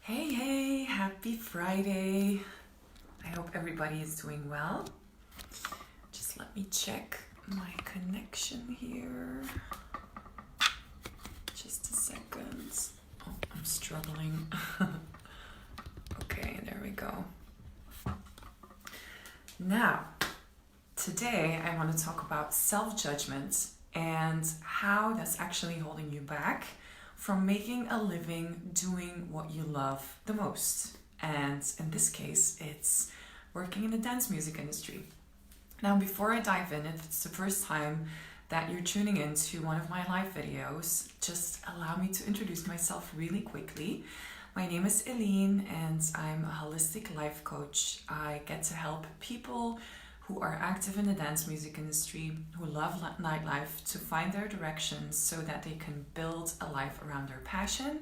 Hey, hey, happy Friday. I hope everybody is doing well. Just let me check my connection here. Just a second. Oh, I'm struggling. Okay, there we go. Now, today I want to talk about self-judgment and how that's actually holding you back from making a living doing what you love the most. And in this case, it's working in the dance music industry. Now, before I dive in, if it's the first time that you're tuning into one of my live videos, just allow me to introduce myself really quickly. My name is Eline and I'm a holistic life coach. I get to help people who are active in the dance music industry, who love nightlife, to find their direction so that they can build a life around their passion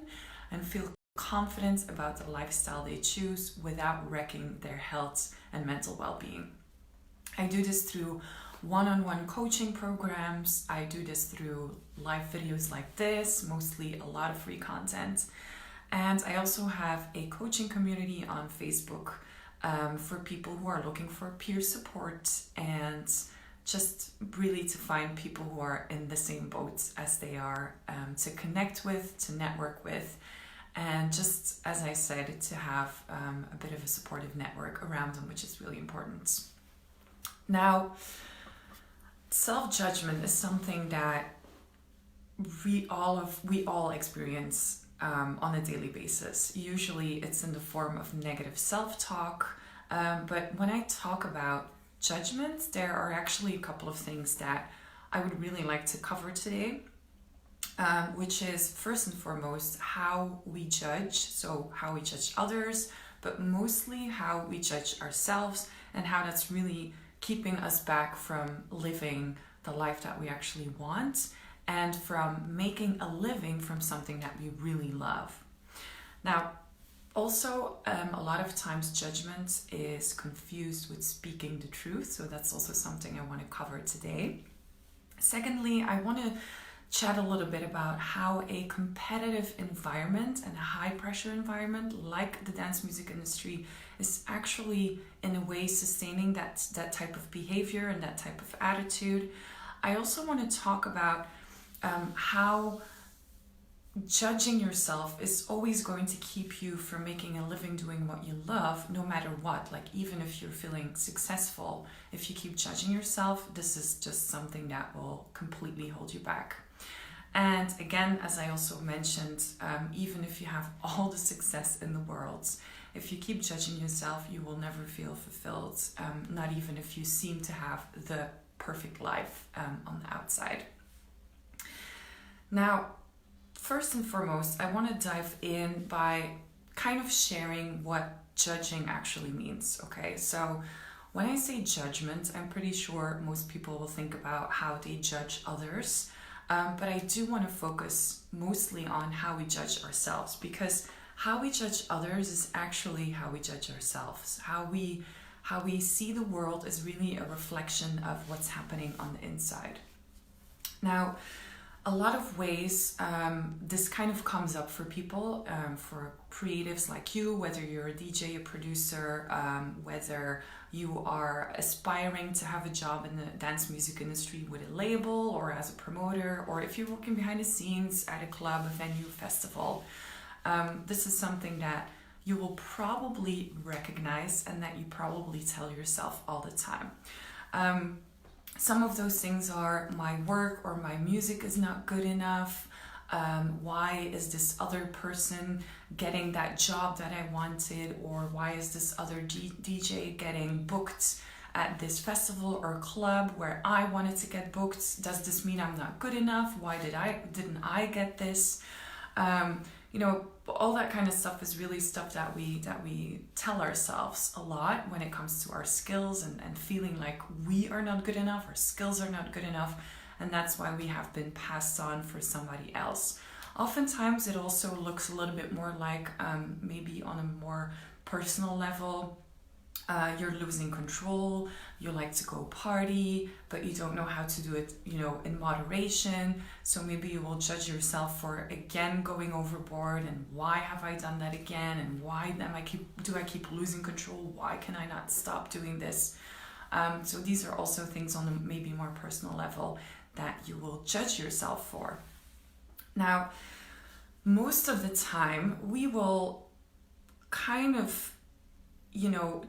and feel confident about the lifestyle they choose without wrecking their health and mental well-being. I do this through one-on-one coaching programs. I do this through live videos like this, mostly a lot of free content. And I also have a coaching community on Facebook for people who are looking for peer support and just really to find people who are in the same boat as they are, to connect with, to network with, and just, as I said, to have a bit of a supportive network around them, which is really important. Now, self-judgment is something that we all experience on a daily basis. Usually it's in the form of negative self-talk, but when I talk about judgment, there are actually a couple of things that I would really like to cover today, which is first and foremost how we judge, so how we judge others, but mostly how we judge ourselves and how that's really keeping us back from living the life that we actually want and from making a living from something that we really love. Now, also, a lot of times judgment is confused with speaking the truth, so that's also something I want to cover today. Secondly, I want to chat a little bit about how a competitive environment and a high-pressure environment like the dance music industry is actually, in a way, sustaining that type of behavior and that type of attitude. I also want to talk about how judging yourself is always going to keep you from making a living doing what you love, no matter what. Like, even if you're feeling successful, if you keep judging yourself, this is just something that will completely hold you back. And again, as I also mentioned, even if you have all the success in the world, if you keep judging yourself, you will never feel fulfilled, not even if you seem to have the perfect life on the outside. Now, first and foremost, I want to dive in by kind of sharing what judging actually means, okay? So when I say judgment, I'm pretty sure most people will think about how they judge others, but I do want to focus mostly on how we judge ourselves, because how we judge others is actually how we judge ourselves. How we see the world is really a reflection of what's happening on the inside. Now, a lot of ways this kind of comes up for people, for creatives like you, whether you're a DJ, a producer, whether you are aspiring to have a job in the dance music industry with a label or as a promoter, or if you're working behind the scenes at a club, a venue, festival. This is something that you will probably recognize and that you probably tell yourself all the time. Some of those things are, my work or my music is not good enough. Why is this other person getting that job that I wanted? Or why is this other DJ getting booked at this festival or club where I wanted to get booked? Does this mean I'm not good enough? Why didn't I get this? All that kind of stuff is really stuff that we tell ourselves a lot when it comes to our skills and feeling like we are not good enough, our skills are not good enough, and that's why we have been passed on for somebody else. Oftentimes it also looks a little bit more like maybe on a more personal level, You're losing control, you like to go party, but you don't know how to do it, in moderation. So maybe you will judge yourself for again going overboard, and why have I done that again, and why do I keep losing control? Why can I not stop doing this? So these are also things on a maybe more personal level that you will judge yourself for. Now, most of the time we will kind of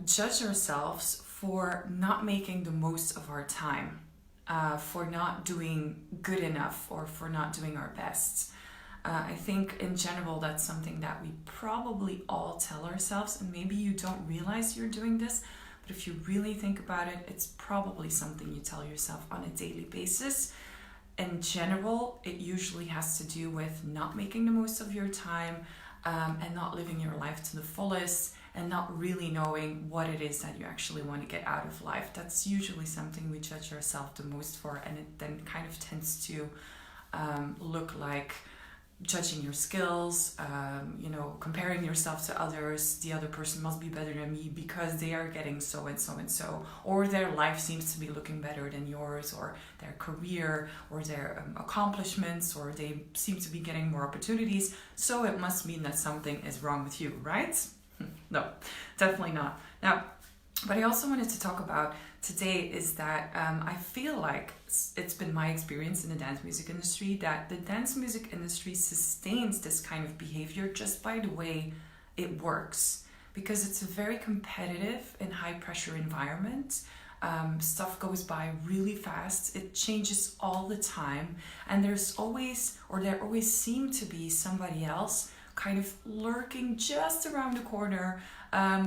judge ourselves for not making the most of our time, for not doing good enough, or for not doing our best. I think in general that's something that we probably all tell ourselves, and maybe you don't realize you're doing this, but if you really think about it, it's probably something you tell yourself on a daily basis. In general, it usually has to do with not making the most of your time, and not living your life to the fullest, and not really knowing what it is that you actually want to get out of life. That's usually something we judge ourselves the most for, and it then kind of tends to look like judging your skills, comparing yourself to others. The other person must be better than me because they are getting so and so and so, or their life seems to be looking better than yours, or their career, or their accomplishments, or they seem to be getting more opportunities, so it must mean that something is wrong with you, right? No, definitely not. Now, what I also wanted to talk about today is that I feel like it's been my experience in the dance music industry that the dance music industry sustains this kind of behavior just by the way it works, because it's a very competitive and high pressure environment. Stuff goes by really fast, it changes all the time, and there always seem to be somebody else kind of lurking just around the corner,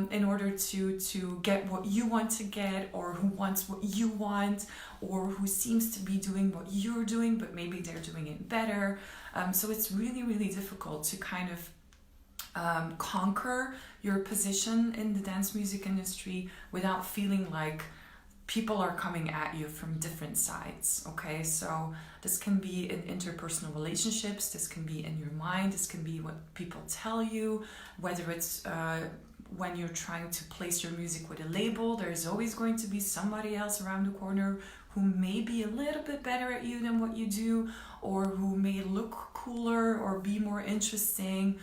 in order to get what you want to get, or who wants what you want, or who seems to be doing what you're doing, but maybe they're doing it better. So it's really, really difficult to kind of conquer your position in the dance music industry without feeling like people are coming at you from different sides. Okay, so this can be in interpersonal relationships, this can be in your mind, this can be what people tell you, whether it's when you're trying to place your music with a label. There's always going to be somebody else around the corner who may be a little bit better at you than what you do, or who may look cooler or be more interesting,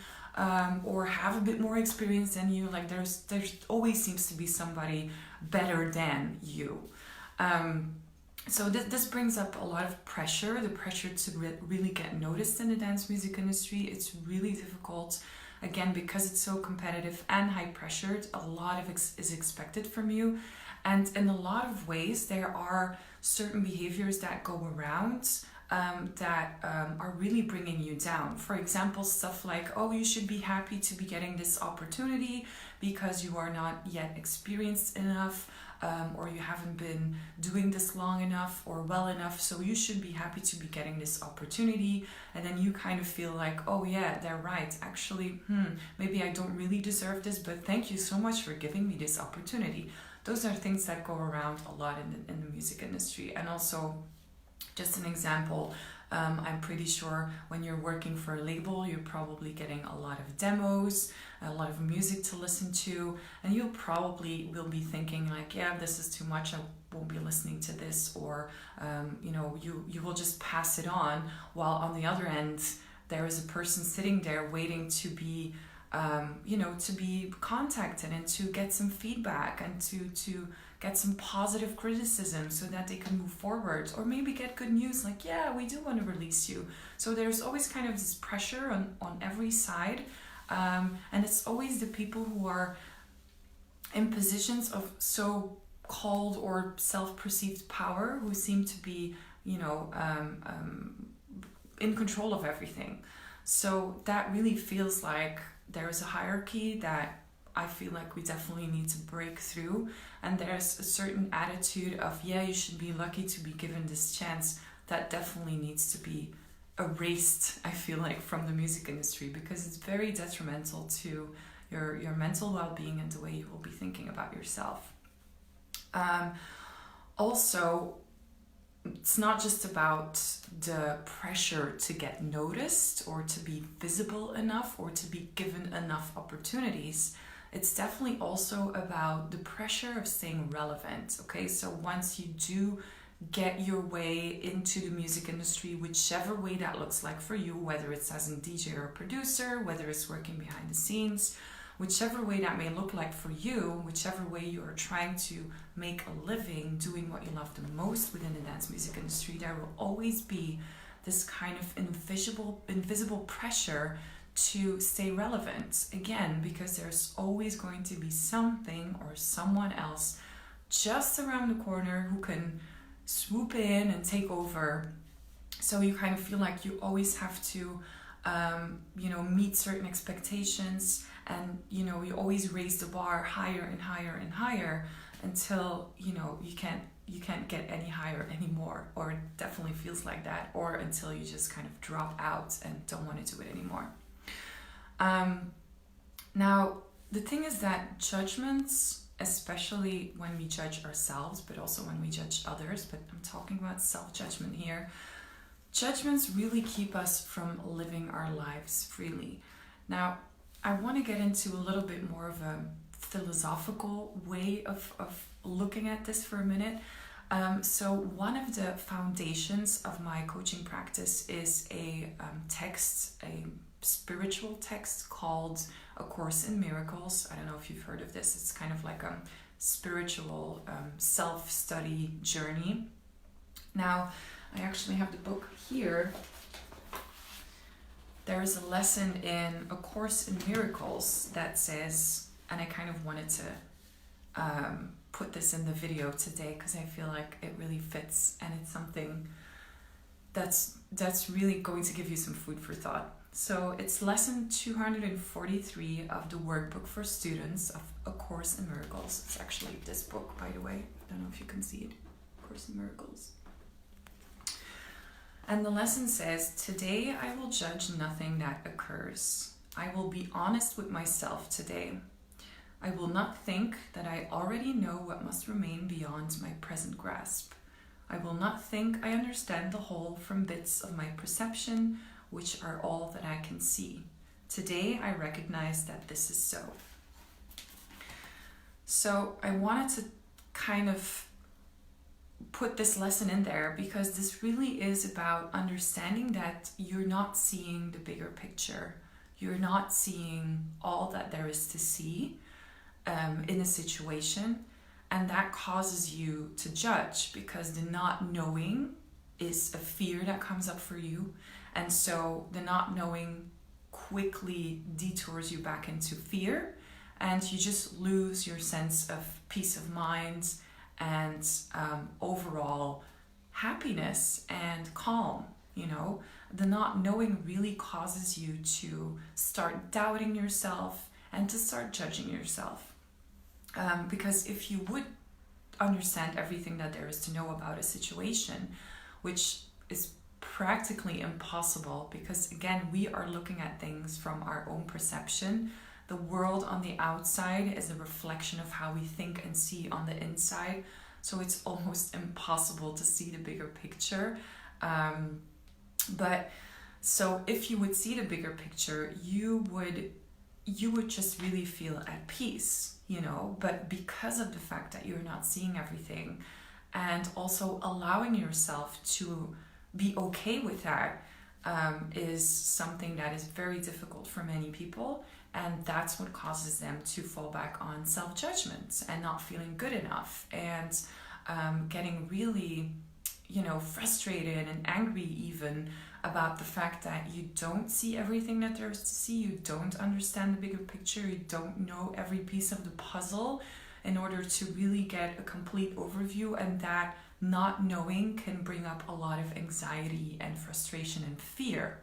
or have a bit more experience than you. Like there's always seems to be somebody better than you. So this brings up a lot of pressure, the pressure to really get noticed in the dance music industry. It's really difficult. Again, because it's so competitive and high pressured, a lot of is expected from you. And in a lot of ways, there are certain behaviors that go around that are really bringing you down. For example, stuff like, oh, you should be happy to be getting this opportunity because you are not yet experienced enough, or you haven't been doing this long enough or well enough, so you should be happy to be getting this opportunity. And then you kind of feel like, oh yeah, they're right, actually, maybe I don't really deserve this, but thank you so much for giving me this opportunity. Those are things that go around a lot in the music industry. And also, just an example, I'm pretty sure when you're working for a label, you're probably getting a lot of demos, a lot of music to listen to, and you probably will be thinking like, yeah, this is too much, I won't be listening to this, or you will just pass it on, while on the other end there is a person sitting there waiting to be to be contacted and to get some feedback and to get some positive criticism so that they can move forward, or maybe get good news like, yeah, we do want to release you. So there's always kind of this pressure on every side, and it's always the people who are in positions of so-called or self-perceived power who seem to be in control of everything. So that really feels like there's a hierarchy that I feel like we definitely need to break through. And there's a certain attitude of, yeah, you should be lucky to be given this chance, that definitely needs to be erased, I feel like, from the music industry, because it's very detrimental to your mental well-being and the way you will be thinking about yourself. Also, it's not just about the pressure to get noticed or to be visible enough or to be given enough opportunities. it's definitely also about the pressure of staying relevant. Okay, so once you do get your way into the music industry, whichever way that looks like for you, whether it's as a DJ or a producer, whether it's working behind the scenes, whichever way that may look like for you, whichever way you are trying to make a living doing what you love the most within the dance music industry, there will always be this kind of invisible pressure to stay relevant. Again, because there's always going to be something or someone else just around the corner who can swoop in and take over. So you kind of feel like you always have to meet certain expectations, and you always raise the bar higher and higher and higher until you can't get any higher anymore, or it definitely feels like that, or until you just kind of drop out and don't want to do it anymore. Now the thing is that judgments, especially when we judge ourselves, but also when we judge others, but I'm talking about self-judgment here, judgments really keep us from living our lives freely. Now, I want to get into a little bit more of a philosophical way of looking at this for a minute. So one of the foundations of my coaching practice is a spiritual text called A Course in Miracles. I don't know if you've heard of this. It's kind of like a spiritual self-study journey. Now, I actually have the book here. There is a lesson in A Course in Miracles that says, and I kind of wanted to put this in the video today because I feel like it really fits, and it's something that's really going to give you some food for thought. So it's lesson 243 of the workbook for students of A Course in Miracles. It's actually this book, by the way. I don't know if you can see it. A Course in Miracles. And the lesson says, today I will judge nothing that occurs. I will be honest with myself today. I will not think that I already know what must remain beyond my present grasp. I will not think I understand the whole from bits of my perception, which are all that I can see. Today I recognize that this is so. So I wanted to kind of put this lesson in there because this really is about understanding that you're not seeing the bigger picture. You're not seeing all that there is to see in a situation, and that causes you to judge because the not knowing is a fear that comes up for you, and so the not knowing quickly detours you back into fear, and you just lose your sense of peace of mind and overall happiness and calm. The not knowing really causes you to start doubting yourself and to start judging yourself. Because if you would understand everything that there is to know about a situation, which is practically impossible because, again, we are looking at things from our own perception. The world on the outside is a reflection of how we think and see on the inside. So it's almost impossible to see the bigger picture. But so if you would see the bigger picture, you would just really feel at peace, but because of the fact that you're not seeing everything and also allowing yourself to be okay with that is something that is very difficult for many people. And that's what causes them to fall back on self-judgment and not feeling good enough and getting really, frustrated and angry even about the fact that you don't see everything that there is to see. You don't understand the bigger picture. You don't know every piece of the puzzle in order to really get a complete overview. And that not knowing can bring up a lot of anxiety and frustration and fear.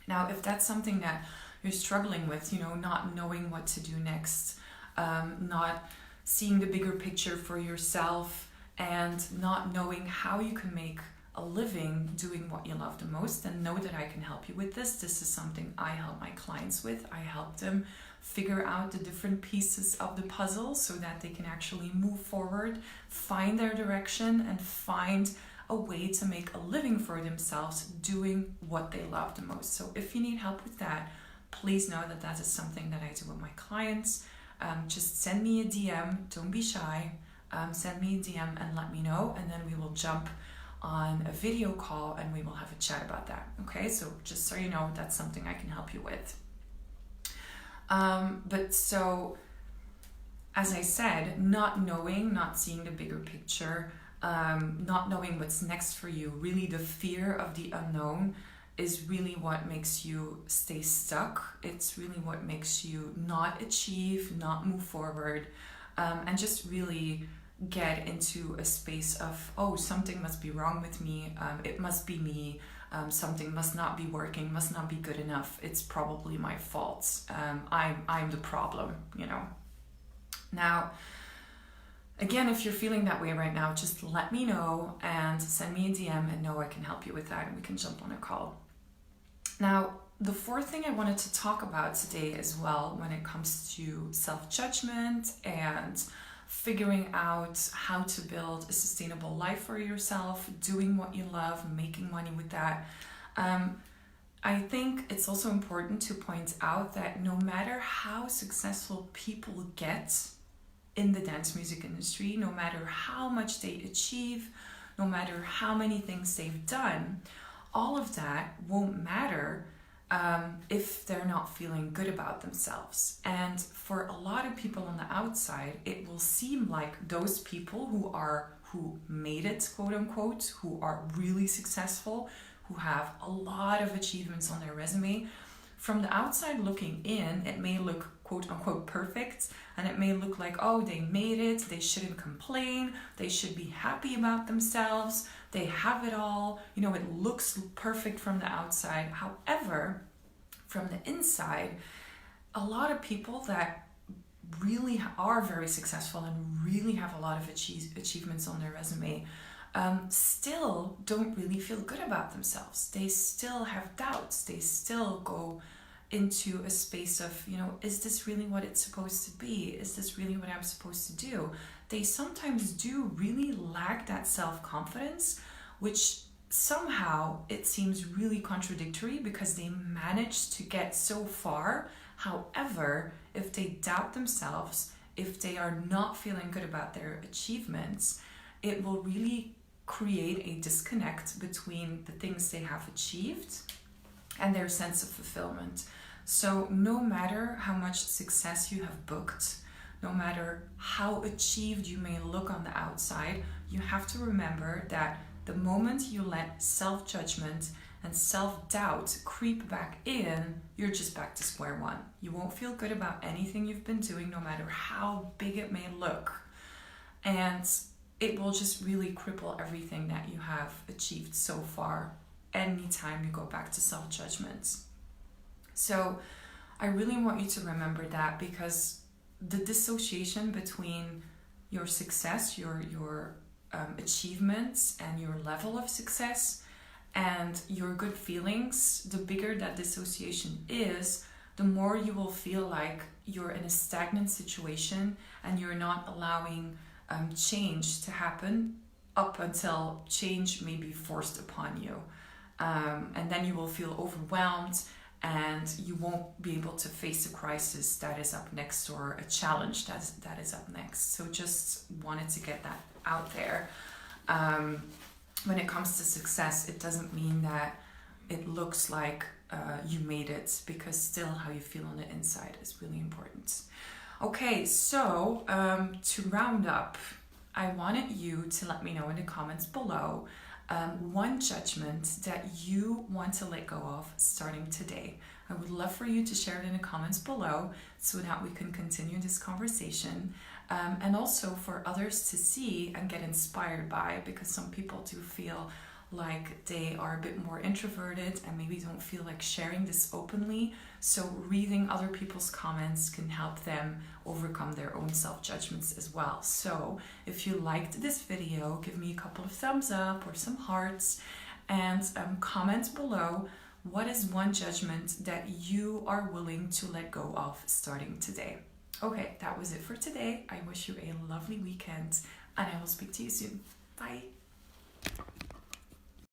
Now, if that's something that you're struggling with, not knowing what to do next, not seeing the bigger picture for yourself, and not knowing how you can make a living doing what you love the most, then know that I can help you with this. This is something I help my clients with. I help them figure out the different pieces of the puzzle so that they can actually move forward, find their direction, and find a way to make a living for themselves doing what they love the most. So if you need help with that, please know that that is something that I do with my clients. just send me a DM. Don't be shy. Send me a DM and let me know, and then we will jump on a video call and we will have a chat about that. Okay, so just so you know, that's something I can help you with. But so, as I said, not seeing the bigger picture, not knowing what's next for you, really the fear of the unknown is really what makes you stay stuck. It's really what makes you not achieve, not move forward, and just really get into a space of, oh, something must be wrong with me, it must be me, something must not be working, must not be good enough, it's probably my fault, I'm the problem, you know. Now, again, if you're feeling that way right now, just let me know and send me a DM and know I can help you with that and we can jump on a call. Now, the fourth thing I wanted to talk about today as well when it comes to self-judgment and figuring out how to build a sustainable life for yourself, doing what you love, making money with that. I think it's also important to point out that no matter how successful people get in the dance music industry, no matter how much they achieve, no matter how many things they've done, all of that won't matter if they're not feeling good about themselves. And for a lot of people on the outside, it will seem like those people who made it, quote unquote, who are really successful, who have a lot of achievements on their resume, from the outside looking in, it may look quote unquote perfect, and it may look like, oh, they made it, they shouldn't complain, they should be happy about themselves, they have it all, you know, it looks perfect from the outside. However, from the inside, a lot of people that really are very successful and really have a lot of achievements on their resume still don't really feel good about themselves. They still have doubts. They still go into a space of, you know, is this really what it's supposed to be? Is this really what I'm supposed to do? They sometimes do really lack that self-confidence, which somehow it seems really contradictory because they managed to get so far. However, if they doubt themselves, if they are not feeling good about their achievements, it will really create a disconnect between the things they have achieved and their sense of fulfillment. So no matter how much success you have booked, no matter how achieved you may look on the outside, you have to remember that the moment you let self-judgment and self-doubt creep back in, you're just back to square one. You won't feel good about anything you've been doing, no matter how big it may look. And it will just really cripple everything that you have achieved so far anytime you go back to self-judgment. So I really want you to remember that, because the dissociation between your success, your achievements and your level of success and your good feelings, the bigger that dissociation is, the more you will feel like you're in a stagnant situation and you're not allowing change to happen up until change may be forced upon you. And then you will feel overwhelmed and you won't be able to face a crisis that is up next or a challenge that is up next. So just wanted to get that out there. When it comes to success, it doesn't mean that it looks like you made it, because still how you feel on the inside is really important. Okay, so to round up, I wanted you to let me know in the comments below one judgment that you want to let go of starting today. I would love for you to share it in the comments below so that we can continue this conversation, and also for others to see and get inspired by, because some people do feel like they are a bit more introverted and maybe don't feel like sharing this openly. So reading other people's comments can help them overcome their own self-judgments as well. So if you liked this video, give me a couple of thumbs up or some hearts, and comment below what is one judgment that you are willing to let go of starting today. Okay, that was it for today. I wish you a lovely weekend and I will speak to you soon. Bye.